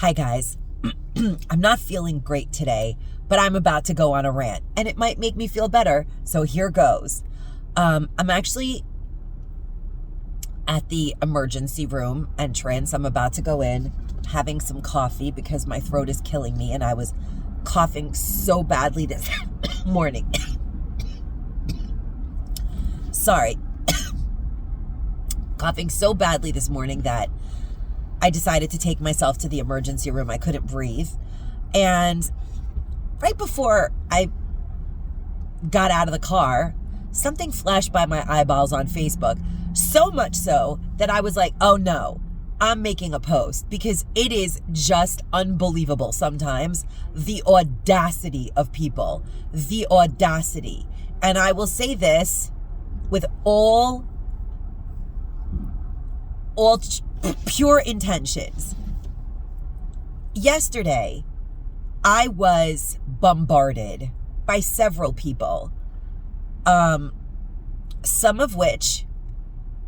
Hi, guys. I'm not feeling great today, but I'm about to go on a rant, and it might make me feel better, so here goes. I'm actually at the emergency room entrance. I'm about to go in, having some coffee because my throat is killing me, and I was coughing so badly this morning. Sorry. Coughing so badly this morning that I decided to take myself to the emergency room. I couldn't breathe. And right before I got out of the car, something flashed by my eyeballs on Facebook. So much so that I was like, oh no, I'm making a post, because it is just unbelievable sometimes, the audacity of people, the audacity. And I will say this with all pure intentions. Yesterday, I was bombarded by several people, some of which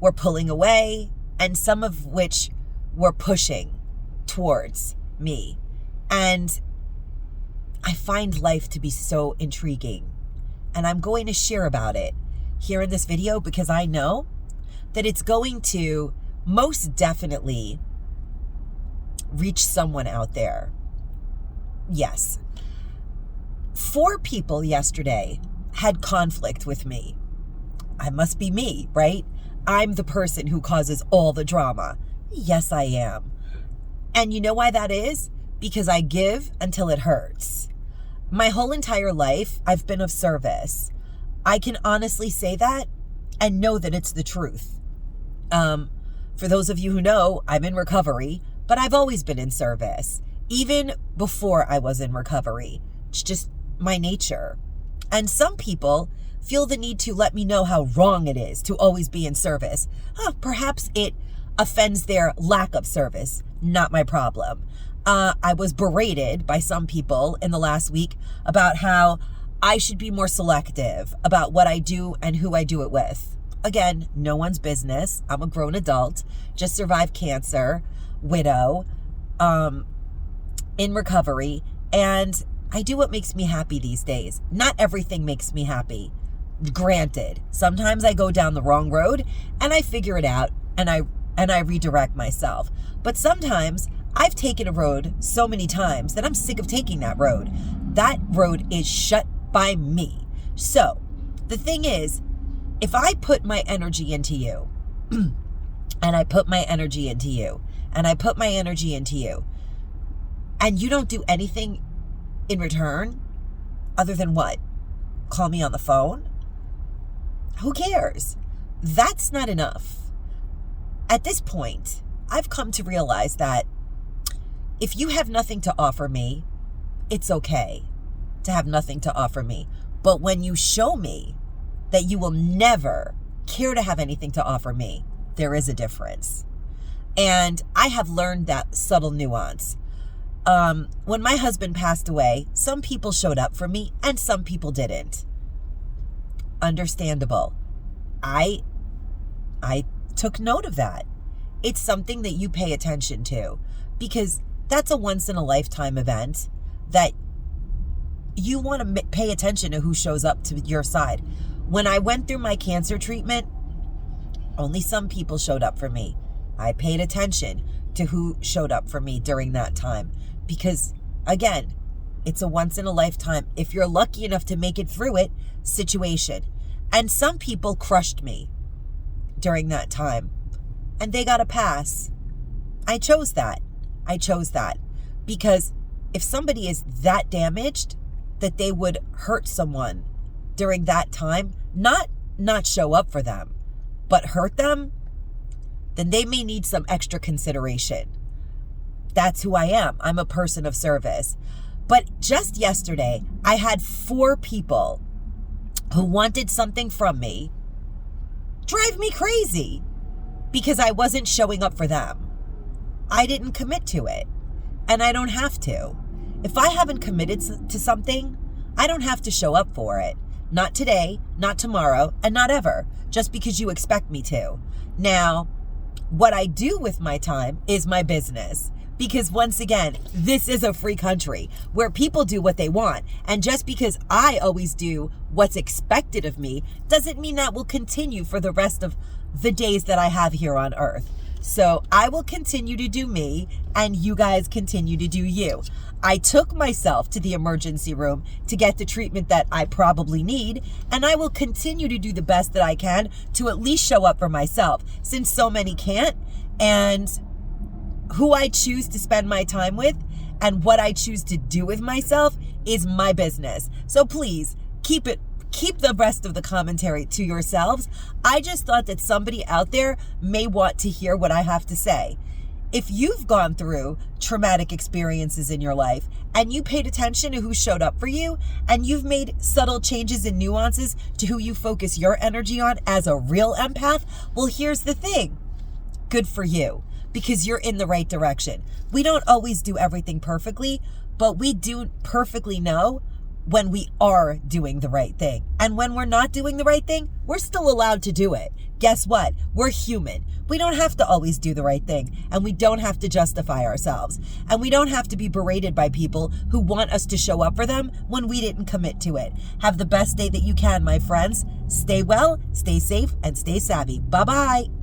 were pulling away and some of which were pushing towards me. And I find life to be so intriguing. And I'm going to share about it here in this video because I know that it's going to most definitely reach someone out there. Yes. 4 people yesterday had conflict with me. I must be me, right? I'm the person who causes all the drama. Yes, I am. And you know why that is? Because I give until it hurts. My whole entire life, I've been of service. I can honestly say that and know that it's the truth. For those of you who know, I'm in recovery, but I've always been in service, even before I was in recovery. It's just my nature. And some people feel the need to let me know how wrong it is to always be in service. Perhaps it offends their lack of service. Not my problem. I was berated by some people in the last week about how I should be more selective about what I do and who I do it with. Again, no one's business. I'm a grown adult, just survived cancer, widow, in recovery, and I do what makes me happy these days. Not everything makes me happy. Granted, sometimes I go down the wrong road and I figure it out and I redirect myself. But sometimes I've taken a road so many times that I'm sick of taking that road. That road is shut by me. So the thing is, if I put my energy into you, and I put my energy into you, and I put my energy into you, and you don't do anything in return, other than what? Call me on the phone? Who cares? That's not enough. At this point, I've come to realize that if you have nothing to offer me, it's okay to have nothing to offer me. But when you show me that you will never care to have anything to offer me, there is a difference. And I have learned that subtle nuance. When my husband passed away, some people showed up for me and some people didn't. Understandable. I took note of that. It's something that you pay attention to, because that's a once in a lifetime event that you want to pay attention to who shows up to your side. When I went through my cancer treatment, only some people showed up for me. I paid attention to who showed up for me during that time because, again, it's a once in a lifetime, if you're lucky enough to make it through it, situation. And some people crushed me during that time, and they got a pass. I chose that. Because if somebody is that damaged that they would hurt someone during that time, not show up for them, but hurt them, then they may need some extra consideration. That's who I am. I'm a person of service. But just yesterday, I had 4 people who wanted something from me drive me crazy because I wasn't showing up for them. I didn't commit to it, and I don't have to. If I haven't committed to something, I don't have to show up for it. Not today, not tomorrow, and not ever, just because you expect me to. Now, what I do with my time is my business. Because once again, this is a free country where people do what they want. And just because I always do what's expected of me doesn't mean that will continue for the rest of the days that I have here on earth. So I will continue to do me, and you guys continue to do you. I took myself to the emergency room to get the treatment that I probably need, and I will continue to do the best that I can to at least show up for myself, since so many can't. And who I choose to spend my time with and what I choose to do with myself is my business. So please keep the rest of the commentary to yourselves. I just thought that somebody out there may want to hear what I have to say. If you've gone through traumatic experiences in your life and you paid attention to who showed up for you, and you've made subtle changes and nuances to who you focus your energy on as a real empath, well, here's the thing. Good for you, because you're in the right direction. We don't always do everything perfectly, but we do perfectly know when we are doing the right thing. And when we're not doing the right thing, we're still allowed to do it. Guess what? We're human. We don't have to always do the right thing, and we don't have to justify ourselves. And we don't have to be berated by people who want us to show up for them when we didn't commit to it. Have the best day that you can, my friends. Stay well, stay safe, and stay savvy. Bye-bye.